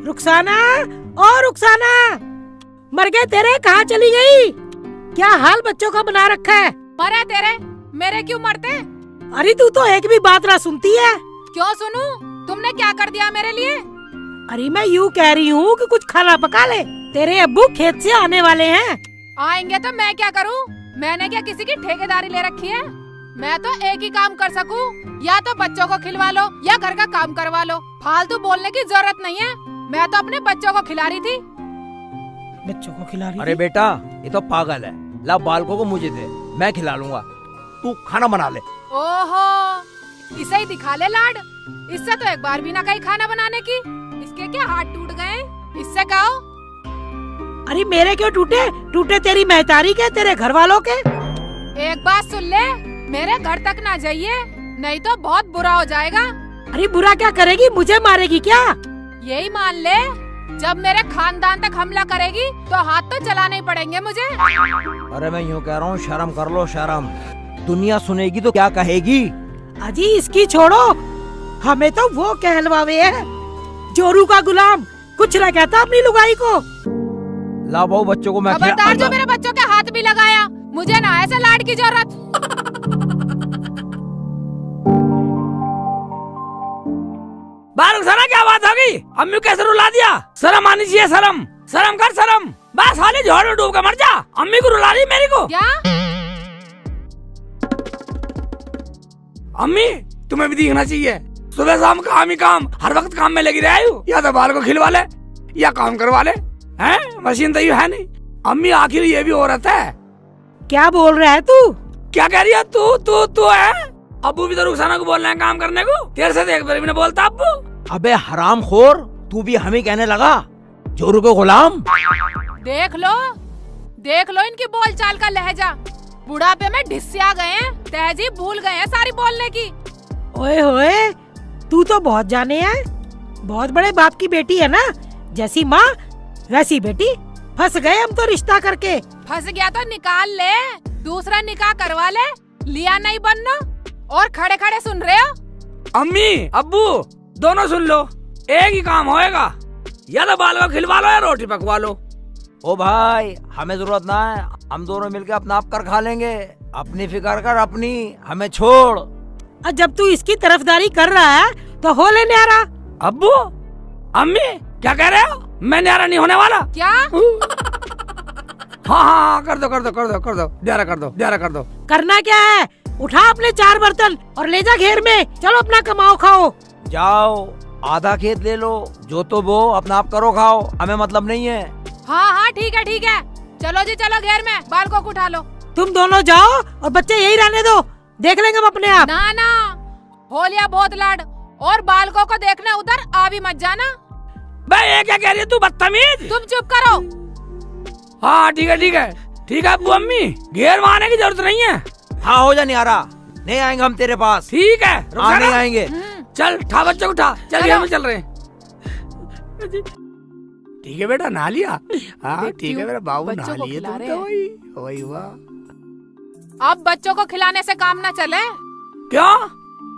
रुखसाना, ओ रुखसाना, मर गए तेरे, कहाँ चली गई? क्या हाल बच्चों का बना रखा है? मरे तेरे, मेरे क्यों मरते? अरे तू तो एक भी बात ना सुनती है। क्यों सुनूं? तुमने क्या कर दिया मेरे लिए? अरे मैं यूँ कह रही हूँ कि कुछ खाना पका ले, तेरे अब्बू खेत से आने वाले हैं। आएंगे तो मैं क्या करूं? मैंने क्या किसी की ठेकेदारी ले रखी है? मैं तो एक ही काम कर सकूं, या तो बच्चों को खिलवा लो या घर का काम करवा लो। फालतू बोलने की जरूरत नहीं है। मैं तो अपने बच्चों को खिला रही थी। बच्चों को खिला रही अरे थी? बेटा, ये तो पागल है। ला बालकों को मुझे दे, मैं खिला लूंगा। तू खाना बना ले। ओहो, इसे ही दिखा ले लाड। इससे तो एक बार भी ना कही खाना बनाने की। इसके क्या हाथ टूट गए? इससे कहो। अरे मेरे क्यों टूटे? टूटे तेरी महतारी के, तेरे घर वालों के। एक बात सुन ले, मेरे घर तक ना जाइए, नहीं तो बहुत बुरा हो जाएगा। अरे बुरा क्या करेगी? मुझे मारेगी क्या? यही मान ले, जब मेरे खानदान तक हमला करेगी तो हाथ तो चलाने ही पड़ेंगे मुझे। अरे मैं यूँ कह रहा हूँ, शर्म कर लो शर्म। दुनिया सुनेगी तो क्या कहेगी? अजी इसकी छोड़ो, हमें तो वो कहलवावे है, जोरू का गुलाम। कुछ न कहता अपनी लुगाई को। ला बहू, बच्चों को मैं खबरदार जो मेरे बच्चों के हाथ भी लगाया, मुझे ना ऐसे लाड की जरूरत। रुखसाना, क्या बात हो गई? अम्मी को कैसे रुला दिया? शर्म आनी चाहिए, शर्म शर्म कर शर्म। बस हाली झोड़ में डूब के मर जा। अम्मी को रुला रही मेरी को। क्या? अम्मी, तुम्हें भी दिखना चाहिए। सुबह शाम काम ही काम, हर वक्त काम में लगी रही हूँ। या तो बाल को खिलवा ले या काम करवा ले, हैं? मशीन तो है नहीं। अम्मी आखिर ये भी औरत है। क्या बोल रहा है तू? क्या कह रही है तू है? अब्बू भी तो रुखसाना को बोल रहे हैं काम करने को। तेरे से एक बार भी नहीं बोलता अब्बू। अबे हरामखोर, तू भी हमें कहने लगा जोरू के गुलाम। देख लो इनकी बोलचाल का लहजा। बुढ़ापे में ढिस्सिया गए हैं, तहजीब भूल गए हैं सारी बोलने की। ओए होए, तू तो बहुत जाने है। बहुत बड़े बाप की बेटी है ना, जैसी माँ वैसी बेटी। फंस गए हम तो रिश्ता करके। फंस गया तो निकाल ले, दूसरा निकाह करवा ले। लिया नहीं बनना और खड़े खड़े सुन रहे हो? अम्मी अब्बू दोनों सुन लो, एक ही काम होएगा। या तो बाल को खिलवा लो या रोटी पकवा लो। ओ भाई, हमें जरूरत ना है, हम दोनों मिलकर अपना आप कर खा लेंगे। अपनी फिक्र कर अपनी, हमें छोड़। और जब तू इसकी तरफदारी कर रहा है तो हो ले न्यारा। अब्बू अम्मी क्या कह रहे हो? मैं न्यारा नहीं होने वाला। क्या? हाँ, कर दो, न्यारा कर दो। करना क्या है? उठा अपने 4 बर्तन और ले जा घेर में। चलो अपना कमाओ खाओ। जाओ, आधा खेत ले लो, जो तो वो अपना आप करो खाओ, हमें मतलब नहीं है। हाँ ठीक है। चलो जी चलो घेर में, बाल को उठा लो। तुम दोनों जाओ और बच्चे यही रहने दो, देख लेंगे हम अपने आप। ना हो लिया बहुत लाड, और बालकों को देखने उधर आ भी मत जाना। भाई ये क्या कह रही है तू, बदतमीज? तुम चुप करो। हाँ ठीक है अब्बू अम्मी, घेर में आने की जरूरत नहीं है। हाँ हो जा न्यारा, नहीं आएंगे हम तेरे पास। ठीक है हाँ नहीं आएंगे। चल उठा बच्चों को, उठा चल, घेर में चल रहे हैं। ठीक है बेटा, नहा लिया? हाँ ठीक है मेरा बाबू, नहा बच्चों को लिए खिला तुम रहे तो। हैं। वही हुआ। अब बच्चों को खिलाने से काम न चले। क्यों?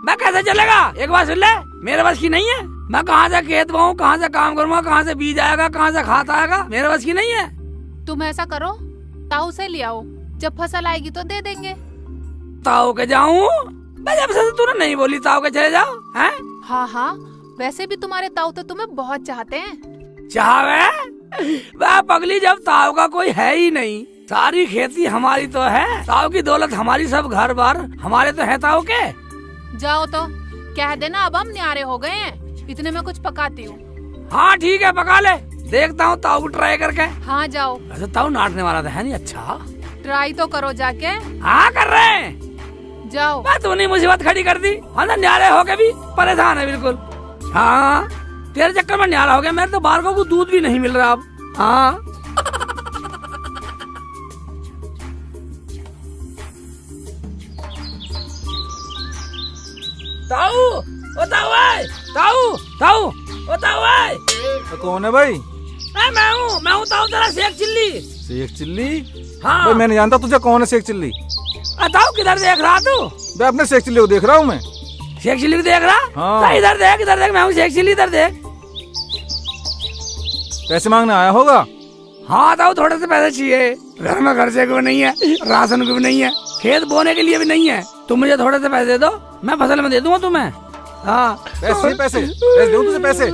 मैं कैसे चलेगा? एक बार सुन ले, मेरे बस की नहीं है। मैं कहाँ से खेत बोऊं, कहाँ से काम करूँगा, कहाँ से बीज आएगा, कहाँ से खाद आएगा, मेरे बस की नहीं है। तुम ऐसा करो, ताऊ से ले आओ, जब फसल आएगी तो दे देंगे। ताऊ के जाऊं? मैं जब से तूने नहीं बोली ताऊ के चले जाओ, हैं? हाँ, वैसे भी तुम्हारे ताऊ तो तुम्हें बहुत चाहते हैं। चाहे वह पगली, जब ताऊ का कोई है ही नहीं, सारी खेती हमारी तो है, ताऊ की दौलत हमारी, सब घर बार हमारे तो है ताऊ के। जाओ तो कह देना अब हम न्यारे हो गए हैं, इतने में कुछ पकाती हूँ। हाँ ठीक है, पका ले, देखता हूँ ताऊ को ट्राई करके। हाँ जाओ। वैसे ताऊ नाटने वाला तो है नहीं। अच्छा ट्राई तो करो जाके। हाँ कर रहे हैं। जाओ। मैं तूने मुसीबत खड़ी कर दी, हम तो न्यारे होके भी परेशान है बिल्कुल। हाँ तेरे चक्कर में न्यारा हो गया, मेरे तो बालकों को दूध भी नहीं मिल रहा अब। हाँ ताऊ, ओ ताऊ है, ताऊ, ओ ताऊ है। तो कौन है भाई? मैं हूँ ताऊ, तेरा शेख चिल्ली। शेख चिल्ली? हाँ भाई मैं नहीं जानता तुझे कौन है शेख चिल्ली। ताऊ किधर देख रहा तू? मैं अपने शेख चिल्ली को देख रहा हूँ मैं। शेख चिल्ली को देख रहा? हाँ। इधर देख, मैं हूँ शेख चिल्ली, इधर देख। पैसे मांगने आया होगा। हाँ तो थोड़े से पैसे चाहिए, घर में खर्चे को भी नहीं है, राशन को भी नहीं है, खेत बोने के लिए भी नहीं है। तुम मुझे थोड़े से पैसे दे दो, मैं फसल में दे दूंगा तुम्हें। हाँ पैसे पैसे पैसे दूं तुझे पैसे।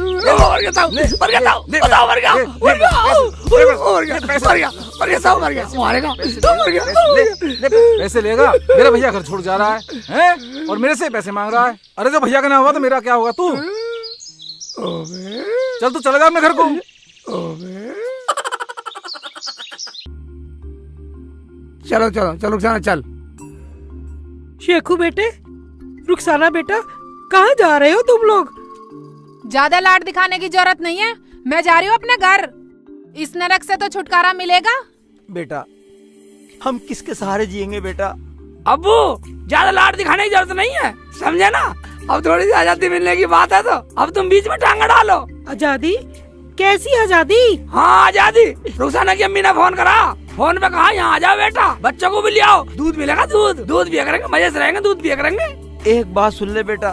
पैसे लेगा, मेरा भैया घर छोड़ जा रहा है और मेरे से पैसे मांग रहा है। अरे जो भैया का ना होगा तो मेरा क्या होगा? तू चल, तू चलेगा अपने घर को। चलो चलो चलो रुखसाना चल। शेखू बेटे, रुखसाना बेटा, कहाँ जा रहे हो तुम लोग? ज्यादा लाड दिखाने की जरूरत नहीं है, मैं जा रही हूँ अपने घर। इस नरक से तो छुटकारा मिलेगा। बेटा हम किसके सहारे जिएंगे बेटा? अब्बू ज्यादा लाड दिखाने की जरूरत नहीं है, समझे ना। अब थोड़ी सी आजादी मिलने की बात है तो अब तुम बीच में टांगा डालो। आजादी? कैसी आजादी? हाँ आजादी। रुखसाना की अम्मी ने फोन करा, फोन पे कहा यहाँ आ जाओ बेटा, बच्चों को भी ले आओ, दूध मिलेगा, दूध पिया करेंगे, मजे से रहेंगे, दूध पिया करेंगे। एक बात सुन ले बेटा,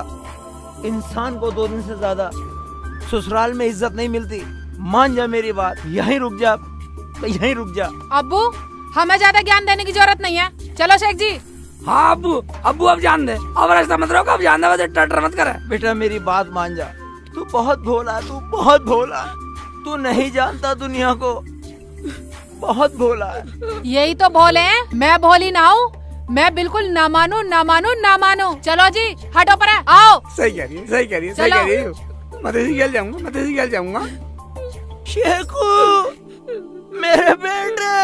इंसान को 2 दिन से ज्यादा ससुराल में इज्जत नहीं मिलती। मान जा मेरी बात, यहीं रुक जा, यहीं रुक जा। अब्बू हमें ज्यादा ज्ञान देने की जरूरत नहीं है, चलो शेख जी। हाँ अब्बू, अब्बू अब जान दे, अब रास्ता मत रोक, अब जान दे, बस टटर मत करे। बेटा मेरी बात मान जा, तू बहुत भोला, तू बहुत भोला, तू नहीं जानता दुनिया को, बहुत भोला है। यही तो भोले हैं, मैं भोली ना हूँ, मैं बिल्कुल ना मानू ना मानू ना मानू। चलो जी हटो पर आओ। सही कह रही है, सही कह रही है, सही कह रही है। मैं तो इसी खेल जाऊंगा, मैं तो इसी खेल जाऊंगा। शेखू मेरे बेटे,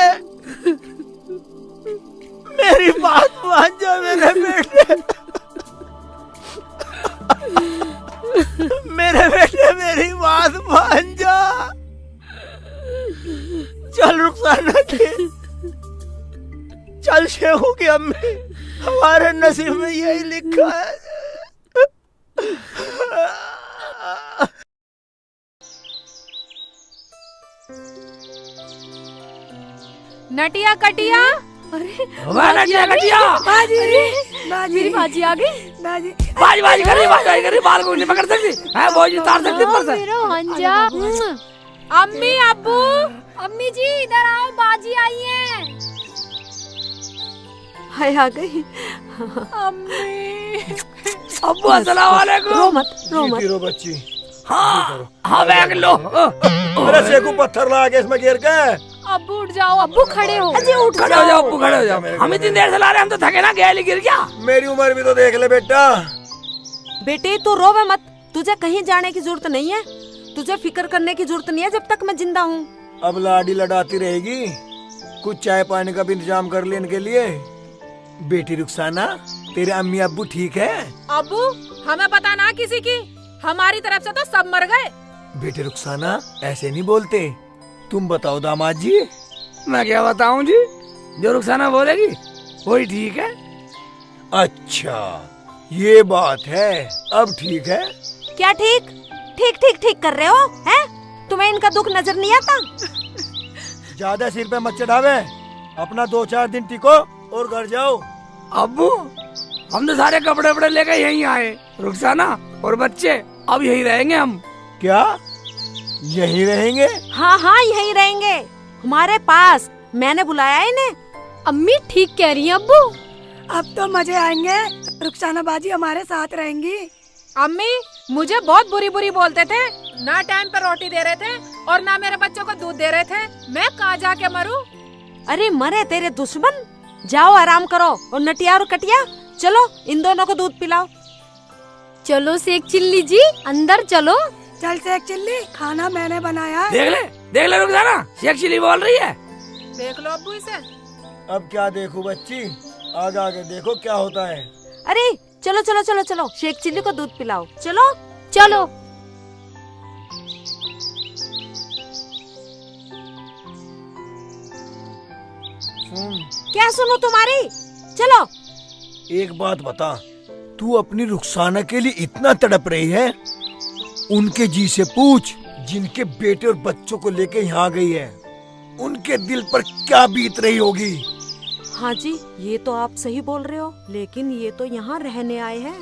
मेरी बात मान जा मेरे बेटे, मेरे बेटे मेरी बात मान जा। चल रुखसाना की, चल शेखू की अम्मी, हमारे नसीब में यही लिखा है। नटिया कटिया, नटिया कटिया, मेरी भाजी आ गई। बाजी कर रही, बाल को नहीं पकड़ सकती है, वो जी तार सकती पर से। अम्मी अब्बू, अम्मी जी इधर आओ, बाजी आई है। हाय आ गई। अम्मी अब्बू अस्सलाम वालेकुम। रो मत। बच्ची। हाँ बैग लो। मेरा शेखू पत्थर ला के इसमें गिर गए। अब्बू उठ जाओ, अब्बू खड़े हो। अजी उठ खड़े हो जाओ अब्बू, खड़े हो जाओ। हम इतनी देर से ला रहे हैं, हम तो थके ना, गैली गिर गया। मेरी उम्र भी तो देख ले बेटा। बेटे तू रोवे मत, तुझे कहीं जाने की जरूरत नहीं है, तुझे फिक्र करने की जरूरत नहीं है जब तक मैं जिंदा हूँ। अब लाडी लड़ाती रहेगी, कुछ चाय पानी का भी इंतजाम कर ले इनके लिए। बेटी रुखसाना, तेरे अम्मी अब्बू ठीक है? अब्बू हमें पता ना किसी की, हमारी तरफ से तो सब मर गए। बेटी रुखसाना ऐसे नहीं बोलते, तुम बताओ दामाद जी। मैं क्या बताऊं जी, जो रुखसाना बोलेगी वही ठीक है। अच्छा ये बात है, अब ठीक है। क्या ठीक ठीक कर रहे हो हैं? तुम्हें इनका दुख नजर नहीं आता? ज्यादा सिर पे मत चढ़ावे, अपना 2-4 दिन टिको और घर जाओ। अब्बू हम तो सारे कपड़े वपड़े लेकर यहीं आए, रुखसाना और बच्चे अब यहीं रहेंगे हम। क्या यहीं रहेंगे? हाँ यहीं रहेंगे, हमारे पास। मैंने बुलाया इन्हें। अम्मी ठीक कह रही है अब्बू। अब तो मजे आएंगे, रुखसाना बाजी हमारे साथ रहेंगी। अम्मी मुझे बहुत बुरी बोलते थे, ना टाइम पर रोटी दे रहे थे और ना मेरे बच्चों को दूध दे रहे थे। मैं कहाँ जाके मरूं? अरे मरे तेरे दुश्मन, जाओ आराम करो। और नटिया और कटिया चलो इन दोनों को दूध पिलाओ। चलो शेख चिल्ली जी अंदर चलो। चल शेख चिल्ली, खाना मैंने बनाया। देख ले रुखसाना, शेख चिल्ली बोल रही है। देख लो अब्बू इसे। अब क्या देखूं बच्ची, आगे आगे देखो क्या होता है। अरे चलो शेख चिल्ली को दूध पिलाओ। चलो क्या सुनो तुम्हारी, चलो। एक बात बता, तू अपनी रुखसाना के लिए इतना तड़प रही है, उनके जी से पूछ जिनके बेटे और बच्चों को लेके यहाँ गई है, उनके दिल पर क्या बीत रही होगी। हाँ जी ये तो आप सही बोल रहे हो, लेकिन ये तो यहाँ रहने आए हैं।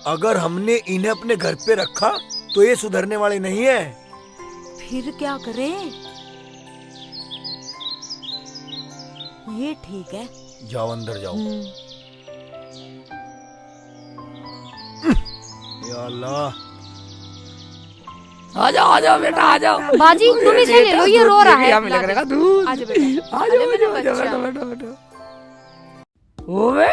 अगर हमने इन्हें अपने घर पे रखा तो ये सुधरने वाले नहीं है। फिर क्या करें? ये ठीक है। जाओ अंदर जाओ। या अल्लाह। आ जाओ बेटा आ जाओ। बाजी तुम इसे ले लो, ये रो रहा है। हमें लग रहा है दूध। आजा बेटा, आ जाओ बेटा। ओवे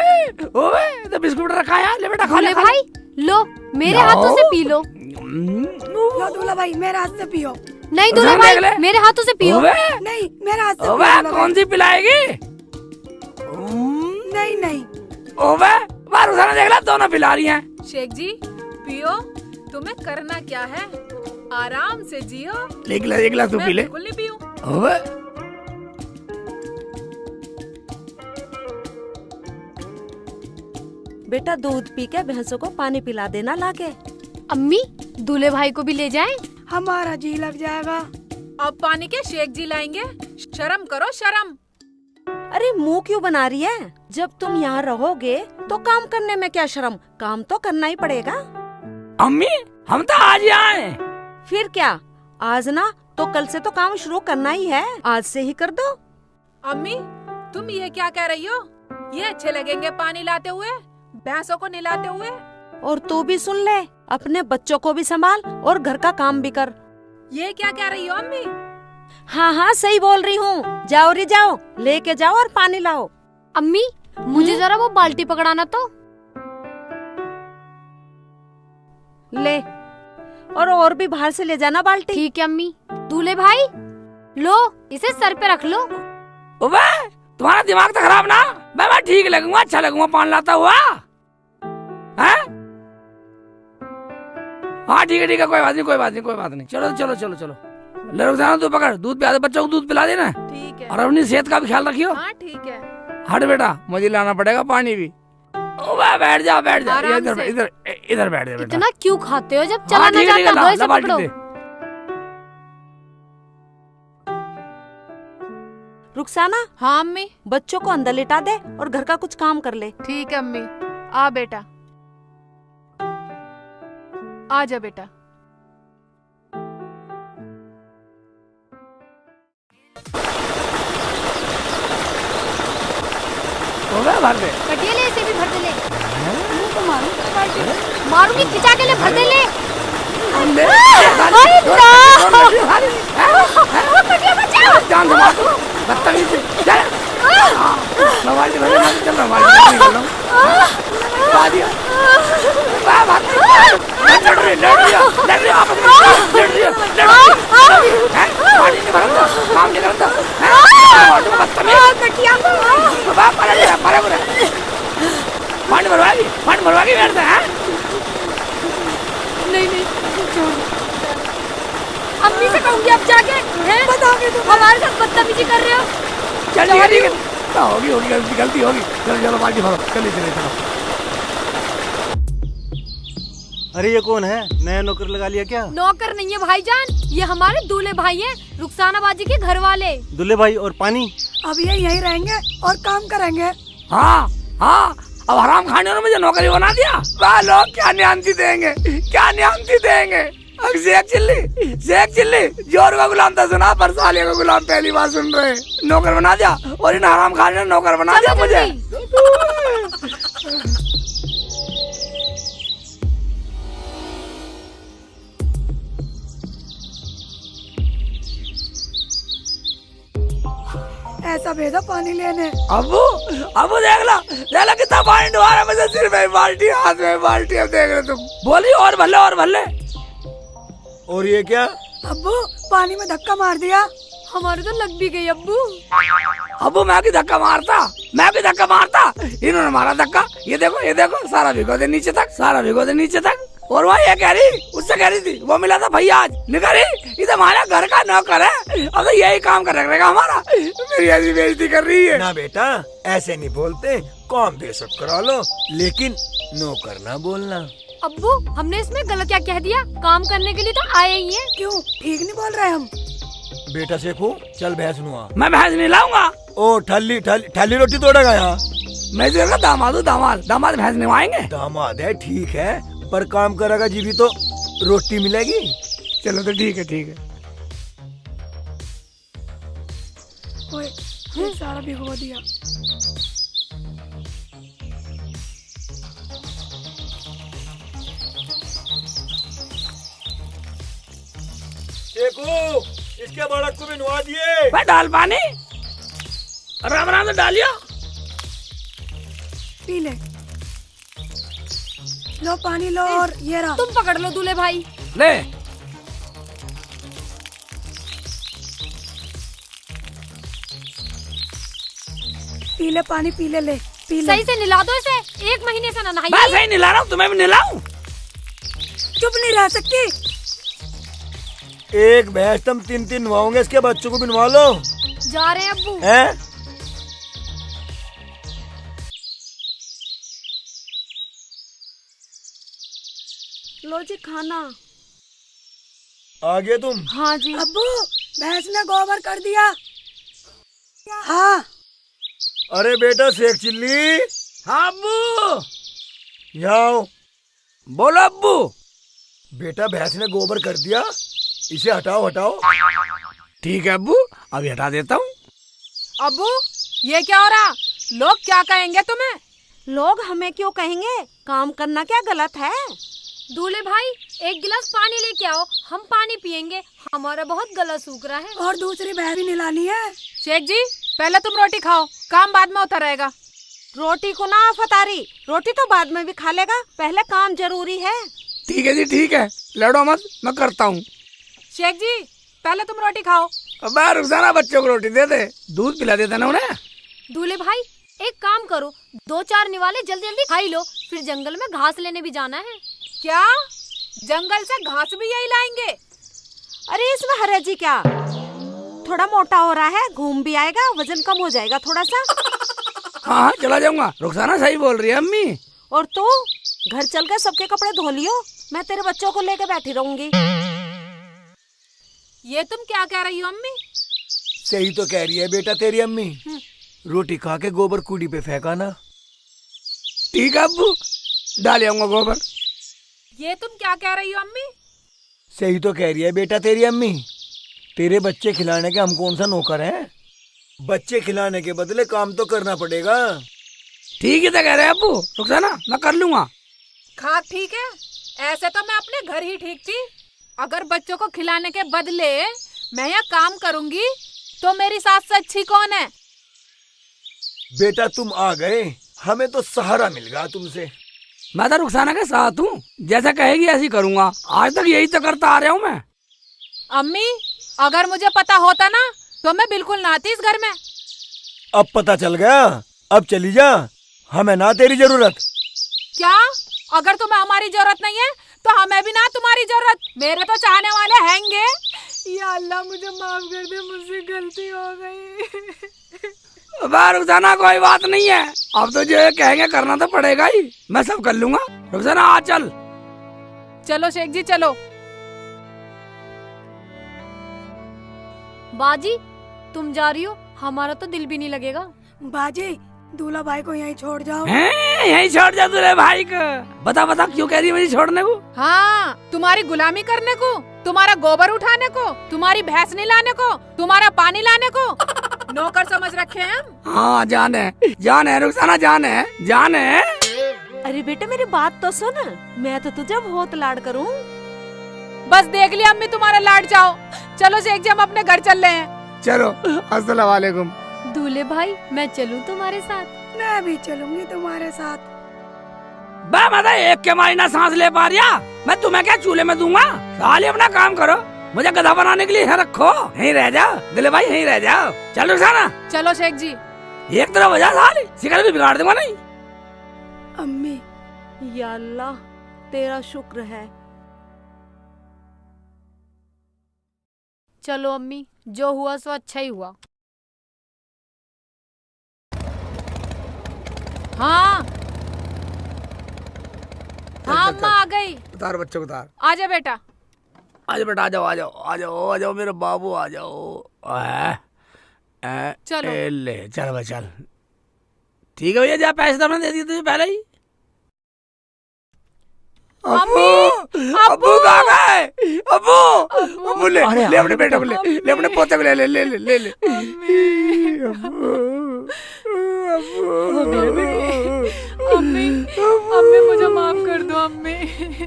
तो बिस्कुट रखा है, ले बेटा खा ले भाई लो, मेरे हाथों से पी लो। लो दूल्हा भाई मेरे हाथ से पियो। नहीं दूल्हा भाई, मेरे हाथों से पियो। नहीं मेरे हाथ से ओवे पियो। कौन सी पिलाएगी? नहीं ओवे बार उधर देख ला, दोनों पिला रही हैं। शेख जी पियो, तुम्हें करना क्या है, आराम से जियो। एक गिलास तू मैं पी ले। बिल्कुल नहीं पीऊं। ओवे बेटा दूध पी के भैंसों को पानी पिला देना लाके। अम्मी दूल्हे भाई को भी ले जाएं। हमारा जी लग जाएगा। अब पानी के शेख जी लाएंगे, शर्म करो शर्म। अरे मुंह क्यों बना रही है? जब तुम यहाँ रहोगे तो काम करने में क्या शर्म, काम तो करना ही पड़ेगा। अम्मी हम तो आज ही आए। फिर क्या, आज ना तो कल से तो काम शुरू करना ही है, आज से ही कर दो। अम्मी तुम ये क्या कह रही हो? ये अच्छे लगेंगे पानी लाते हुए, भैंसों को नहलाते हुए। और तू भी सुन ले, अपने बच्चों को भी संभाल और घर का काम भी कर। ये क्या कह रही हो अम्मी? हाँ सही बोल रही हूँ। जाओ रे जाओ, लेके जाओ और पानी लाओ। अम्मी मुझे जरा वो बाल्टी पकड़ाना तो। ले, और भी बाहर से ले जाना बाल्टी। ठीक है अम्मी। दूल्हे भाई लो, इसे सर पे रख लो। ओवे तुम्हारा दिमाग तो खराब ना, मैं ठीक लगूंगा, अच्छा लगूंगा पानी लाता हुआ। हैं? हाँ ठीक है कोई बात नहीं। चलो ले रुक तू पकड़, दूध पिला दे, बच्चों को दूध पिला देना। ठीक है। और अपनी सेहत का भी ख्याल रखियो। हाँ ठीक है। हट बेटा, मुझे लाना पड़ेगा पानी भी। ओवे बैठ जा आराम इधर से। इधर बैठ जा बेटा। इतना क्यों खाते हो, जब चला हाँ, ना ठीक है, जाता ला, इसे ला बाल्टी पकड़ो। दे। रुखसाना, हाँ अम्मी। बच्चों को अंदर लिटा दे और घर का कुछ काम कर ले। ठीक है अम्मी। आ बेटा, आ जा बेटा। ओवे भर दे। कटिए ले, इसे भी भर दे ले। मुंह को मारूंगी, खिंचा के ले, भर दे ले। जान दे बदतमीज चल। मोबाइल दे चल मोबाइल लड़ रही आपस में लड़ रही पानी नहीं भरता, काम नहीं करता। पानी भरवाएगी बैठता है। नहीं छोड़। अम्मी से कहूंगी अब जाके, हैं? हमारे साथ बदतमीजी कर रहे हो। चल ठीक है होगी गलती होगी। चलो बाल्टी भरो, चलो। अरे ये कौन है, नया नौकर लगा लिया क्या? नौकर नहीं है भाईजान, ये हमारे दूल्हे भाई हैं, रुखसाना बाजी के घर वाले। दूल्हे भाई और पानी? अब ये यहीं रहेंगे और काम करेंगे। हाँ अब हराम खाने ने मुझे नौकरी बना दिया। वाह लोग क्या न्यामती देंगे। अब शेख चिल्ली जोर का गुलाम था सुना, पर साले का गुलाम पहली बार सुन रहे। नौकर बना दिया और इन हराम खाने ने नौकर बना दिया मुझे। ऐसा भेजा पानी लेने। अबू देख ला कितना पानी डुबा रहा है मुझे, सिर में बाल्टी हाथ में बाल्टी। अब देख रहे तुम, बोली और भले। और ये क्या? अब्बू पानी में धक्का मार दिया। हमारे तो लग भी गई अब्बू। अबू मैं भी धक्का मारता। इन्होंने मारा धक्का। ये देखो सारा भिगो दे नीचे तक। और वह ये कह रही, उससे कह रही थी वो मिला था भैया आज निकली, इधर हमारा घर का नौकर है, अब तो यही काम कर रखेगा हमारा। मेरी ऐसी बेइज्जती कर रही है। ना बेटा ऐसे नहीं बोलते, काम बेशक करा लो, लेकिन नौकर ना बोलना। अब्बू हमने इसमें गलत क्या कह दिया, काम करने के लिए तो आए ही हैं। क्यों ठीक नहीं बोल रहे हम? बेटा सेखो चल भैंस नुआ। मैं भैंस नहीं लाऊंगा। ओ ठल्ली रोटी तोड़ेगा यहाँ। मैं दामाद भैंस निभाएंगे। दामाद है ठीक है, पर काम करेगा जी भी तो रोटी मिलेगी। चलो तो ठीक है। ओए, ये सारा भिगो दिया। देखो इसके बालक को भी नुआ दिए। भाई डाल पानी, आराम आराम से डालियो। पी ले। लो पानी लो, और ये रहा। तुम पकड़ लो दूल्हे भाई। ले पी ले पानी, पी ले, ले पी ले। सही से नहला दो इसे, 1 महीने से ना नहाई। मैं सही नहला रहा हूँ, तुम्हें भी नहलाऊं। चुप नहीं रह सकती। एक भैंस तुम 3-3 नुआओगे, इसके बच्चों को भी नुआ लो। जा रहे हैं अब्बू। हैं? लो जी खाना। आ गए तुम? हाँ जी। अब्बू, भैंस ने गोबर कर दिया। हाँ। अरे बेटा शेख चिल्ली, हाँ अब्बू। यहाँ आओ। बोलो अब्बू। बेटा भैंस ने गोबर कर दिया, इसे हटाओ हटाओ। ठीक है अब्बू, अभी हटा देता हूँ। अब्बू ये क्या हो रहा? लोग क्या कहेंगे तुम्हें? लोग हमें क्यों कहेंगे? काम करना क्या गलत है? दूल्हे भाई 1 गिलास पानी लेके आओ, हम पानी पियेंगे, हमारा बहुत गला सूख रहा है। और दूसरी भैंस भी नहलानी है। शेख जी पहले तुम रोटी खाओ, काम बाद में होता रहेगा। रोटी को ना आफत आ रही, रोटी तो बाद में भी खा लेगा, पहले काम जरूरी है। ठीक है जी ठीक है, लड़ो मत, मैं करता हूँ। शेख जी पहले तुम रोटी खाओ। अब रुखसाना बच्चों को रोटी दे दे, दूध पिला देता ना उन्हें। दूल्हे भाई एक काम करो, 2-4 निवाले जल्दी जल्दी खाई लो, फिर जंगल में घास लेने भी जाना है। क्या जंगल से घास भी यही लाएंगे? अरे इसमें हरे जी क्या, थोड़ा मोटा हो रहा है, घूम भी आएगा, वजन कम हो जाएगा थोड़ा सा। हाँ हाँ चला जाऊंगा, रुखसाना सही बोल रही है अम्मी। और तू घर चल के सबके कपड़े धो लियो, मैं तेरे बच्चों को लेके बैठी रहूंगी। ये तुम क्या कह रही हो अम्मी? सही तो कह रही है बेटा तेरी अम्मी। रोटी खा के गोबर कूड़ी पे फेंका ना। ठीक है अब्बू, डाल आऊंगा गोबर। ये तुम क्या कह रही हो अम्मी? सही तो कह रही है बेटा तेरी अम्मी। तेरे बच्चे खिलाने के हम कौन सा नौकर हैं? बच्चे खिलाने के बदले काम तो करना पड़ेगा। ठीक है तो कह रहे हैं अब्बू, रुखसाना मैं कर लूंगा। खा ठीक है, ऐसे तो मैं अपने घर ही ठीक थी। अगर बच्चों को खिलाने के बदले मैं यहाँ काम करूँगी तो मेरी सास से अच्छी कौन है? बेटा तुम आ गए, हमें तो सहारा मिल गया तुमसे। मैं तो रुखसाना के साथ हूँ, जैसा कहेगी ऐसी करूँगा। आज तक यही तो करता आ रहा हूँ मैं। अम्मी अगर मुझे पता होता ना तो मैं बिल्कुल ना आती इस घर में। अब पता चल गया, अब चली जा, हमें ना तेरी जरूरत। क्या? अगर तुम्हें हमारी जरूरत नहीं है तो हमें भी ना तुम्हारी जरूरत। मेरे तो चाहने वाले हैंगे। या अल्लाह मुझे माफ कर दे, मुझसे गलती हो गई। रुखसाना कोई बात नहीं है, अब तो जो कहेंगे करना तो पड़ेगा ही, मैं सब कर लूंगा। रुखसाना आ चल। चलो शेख जी चलो। बाजी तुम जा रही हो, हमारा तो दिल भी नहीं लगेगा। बाजी दूल्हा भाई को यहीं छोड़ जाओ। यहीं छोड़ जा दूल्हे भाई को। बता बता क्यों कह रही है मुझे छोड़ने को? हाँ तुम्हारी गुलामी करने को, तुम्हारा गोबर उठाने को, तुम्हारी भैंस निलाने को, तुम्हारा पानी लाने को नौकर समझ रखे हैं हम। हाँ जान है रुखसाना, जान है। अरे बेटे मेरी बात तो सुन, मैं तो तुझे बहुत लाड करूं। बस देख लिया अम्मी तुम्हारा लाड जाओ। चलो शेख जी हम अपने घर चल रहे हैं। चलो अस्सलाम वालेकुम। दूल्हे भाई मैं चलूं तुम्हारे साथ? मैं भी चलूंगी तुम्हारे साथ। मैं एक के मारी ना सांस ले पा रहा, मैं तुम्हें क्या चूल्हे में दूंगा? साले अपना काम करो, मुझे गधा बनाने के लिए यहाँ रखो। यहीं रह जाओ दिले भाई, यहीं रह जाओ। चल रुखसाना। चलो शेख जी। एक तरफ वजह साले शिकार भी बिगाड़ दूंगा नहीं। अम्मी या अल्लाह तेरा शुक्र है। चलो अम्मी, जो हुआ सो अच्छा ही हुआ। हाँ हाँ अम्मा आ गई। उतार बच्चों को उतार। आजा बेटा। आजा बेटा, आ जाओ आ जाओ आ जाओ आ जाओ मेरे बाबू, आ जाओ। चलो। ले चल भाई चल। ठीक है भैया, जा पैसे तो हमने दे दिए तुझे पहले ही। अम्मी अब्बू कहाँ गए? अब्बू ले ले अपने बेटे को ले अपने पोते को ले ले ले ले ले ले अम्मी अम्मी मुझे माफ कर दो अम्मी।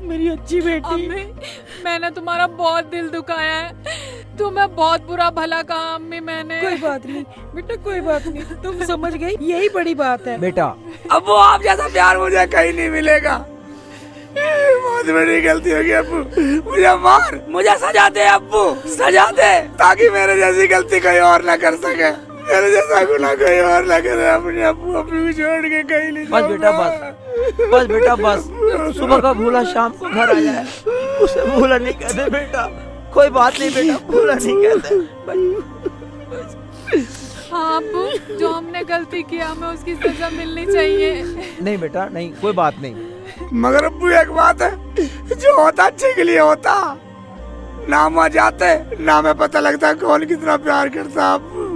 मेरी अच्छी बेटी। अम्मी मैंने तुम्हारा बहुत दिल दुखाया है, तुम्हें बहुत बुरा भला कहा अम्मी मैंने। कोई बात नहीं बेटा, कोई बात नहीं, तुम समझ गई, यही बड़ी बात है। बेटा अब्बू आप जैसा प्यार मुझे कहीं नहीं मिलेगा। बहुत बड़ी गलती हो गई अब्बू, मुझे मार, मुझे सजा दे अब्बू, सजा दे, ताकि मेरे जैसी गलती कोई और ना कर सके, मेरे जैसा गुनाह कोई और ना करे। अपने अब्बू अब्बू को छोड़ के कहीं नहीं बस बेटा बस बेटा बस, सुबह का भूला शाम को घर आ जाए, उसे भूला नहीं कहते बेटा। कोई बात नहीं बेटा, भूला नहीं कहते। हाँ अब्बू, जो हमने गलती किया हमें उसकी सजा मिलनी चाहिए। नहीं बेटा नहीं, कोई बात नहीं। मगर अब्बू एक बात है, जो होता अच्छे के लिए होता, ना वहाँ जाते ना हमें पता लगता कौन कितना प्यार करता। अब्बू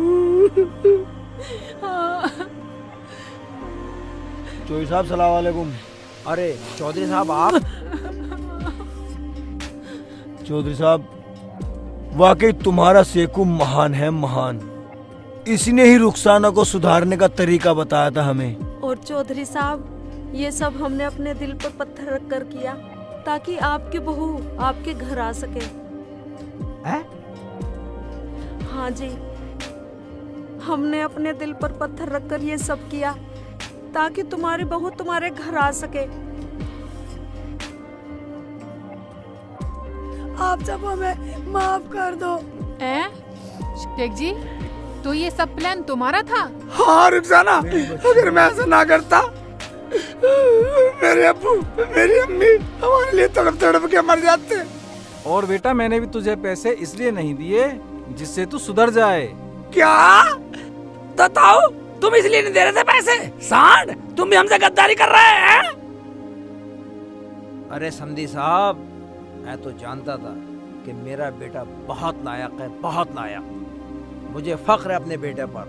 चौधरी साहब सलाम वालेकुम। अरे चौधरी साहब आप? चौधरी साहब, वाकई तुम्हारा सेकू महान है, महान। इसने ही रुखसाना को सुधारने का तरीका बताया था हमें। और चौधरी साहब, ये सब हमने अपने दिल पर पत्थर रख कर किया ताकि आपकी बहू आपके घर आ सके। हैं? हाँ जी, हमने अपने दिल पर पत्थर रख कर ये सब किया ताकि तुम्हारी बहू तुम्हारे घर आ सके। आप सब हमें माफ कर दो। शेख जी, तो ये सब प्लान तुम्हारा था? हाँ रुखसाना, अगर मैं ऐसा ना करता, मेरे अब्बू मेरी अम्मी हमारे लिए तड़प तड़प के मर जाते। और बेटा मैंने भी तुझे पैसे इसलिए नहीं दिए जिससे तू सुधर जाए। क्या? तो ताऊ तुम इसलिए नहीं दे रहे थे पैसे? सांड, तुम भी हमसे गद्दारी कर रहे हैं? अरे समधी साहब, मैं तो जानता था कि मेरा बेटा बहुत लायक है, बहुत लायक। मुझे फख्र है अपने बेटे पर।